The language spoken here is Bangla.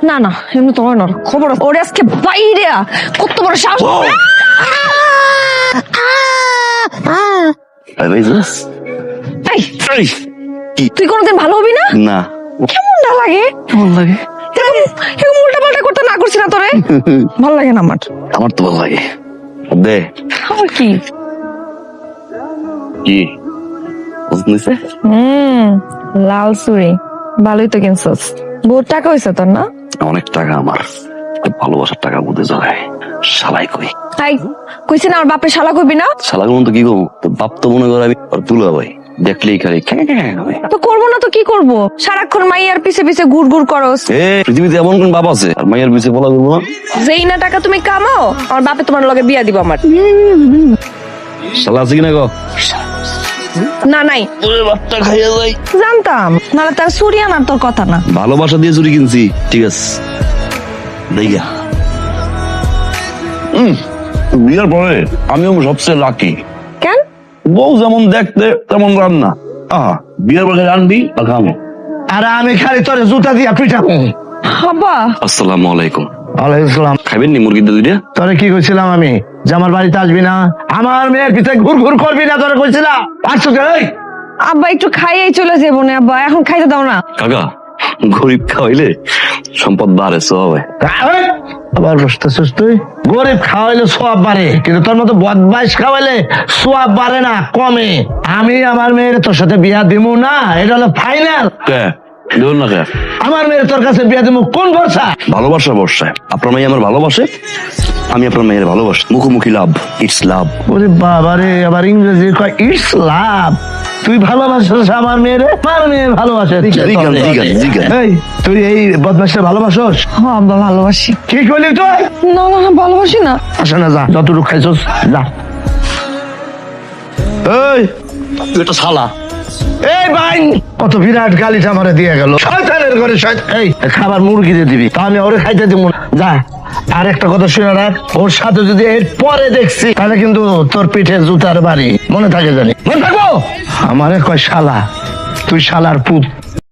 না না এমনি তোমার না খবর আছে। ওরে আজকে বাইরে কত বড় সাহস। এই, তুই কোনোদিন ভালো হবি না? না। কেমন না লাগে? কেমন লাগে? এরকম উল্টা পাল্টা করতে না করছি না তোরে? ভালো লাগে না আমার। আমার তো ভালো লাগে। দে। আমার কি? কি পছন্দ হয়েছে? লাল চুড়ি ভালোই তো কিনছস। বহুত টাকা হয়েছে তোর না? অনেক টাকা আমার। ভালোবাসার টাকা বুঝে যায়। শালাই কই? তাই কইছি না আমার বাপের শালা কইবি না? শালা মন তো কি করবো? তো বাপ তো মনে করে আমি আর তুলা ভাই দেখলেই খালি তো করবো না তো কি করবো? সারাক্ষণ মাইয়ার পিছে পিছে ঘুর ঘুর করস। পৃথিবীতে এমন কোন বাপ আছে আর মাইয়ার পিছে বলা করবো না? যেই না টাকা তুমি কামাও আমার বাপে তোমার লগে বিয়া দিব আমার। শালা আছে কিনা গো? না নাই। ওরে বাপটা খাইয়া যাই। জানতাম নাহলে তার চুরি আনার তোর কথা না। ভালোবাসা দিয়ে চুরি কিনছি। ঠিক আছে দেখা বিয়ার পরে আমিও সবচেয়ে লাকি। কেন? বউ যেমন দেখতে তেমন রান্না। বিয়ের পরে রানবি আর খামো। আর আমি খালি তোর জুতা দিয়া পিটাবো। হাবা আসসালামু আলাইকুম। ওয়ালাইকুম আসসালাম। খাইবেন নি মুরগির দুইটা? তোরে কি কইছিলাম আমি যে আমার বাড়িতে আসবি না, আমার মেয়ের পিছে ঘুর ঘুর করবি না, তোরে কইছিলাম। আসছো কে? আব্বা একটু খাইয়েই চলে যাবো না আব্বা, এখন খাইতে দাও না। কাকা গরিব খাওয়াইলে সম্পদ বাড়ে সবাই। আবার বসতেছিস তুই? গরিব খাওয়াইলে সোয়াব বাড়ে, কিন্তু তোর মতো বদমাইশ খাওয়াইলে সোয়াব বাড়ে না, কমে। আমি আমার মেয়ের তোর সাথে বিয়া দিমু না, এটা হলো ফাইনাল। দেখুন না কে আমার মেয়ের তোর কাছে বিয়া দিমু কোন ভরসা? ভালোবাসা বর্ষায়। আপনার মেয়ে আমার ভালোবাসে, আমি আপনার মেয়ের ভালোবাসি। মুখোমুখি লাভ, ইটস লাভ। ওরে বাবারে, আবার ইংরেজি কয় ইটস লাভ। তুই ভালোবাসিস আমার মেয়েরে? আমার মেয়ে ভালোবাসে। এই তুই এই বদমাসটা ভালোবাসোস? হ্যাঁ আব্বা ভালোবাসি। কি করলি তুই? না না না ভালোবাসি না। আসে না, যা যতটুকু খাইছস যা। এই তুই একটা শালা। এই ভাই কত বিরাট গালিটা আমারে দিয়ে গেল। শয়তানের ঘরে শয়তান। এই খাবার মুরগি দিয়ে দিবি, তা আমি ওরে খাইতে দিব না। যা। আর একটা কথা শুনে রাখ, ওর সাথে যদি এর পরে দেখছি তাহলে কিন্তু তোর পিঠে জুতার বাড়ি। মনে থাকে জানি? মনে থাকবো? আমারে কয় শালা, তুই শালার পুত।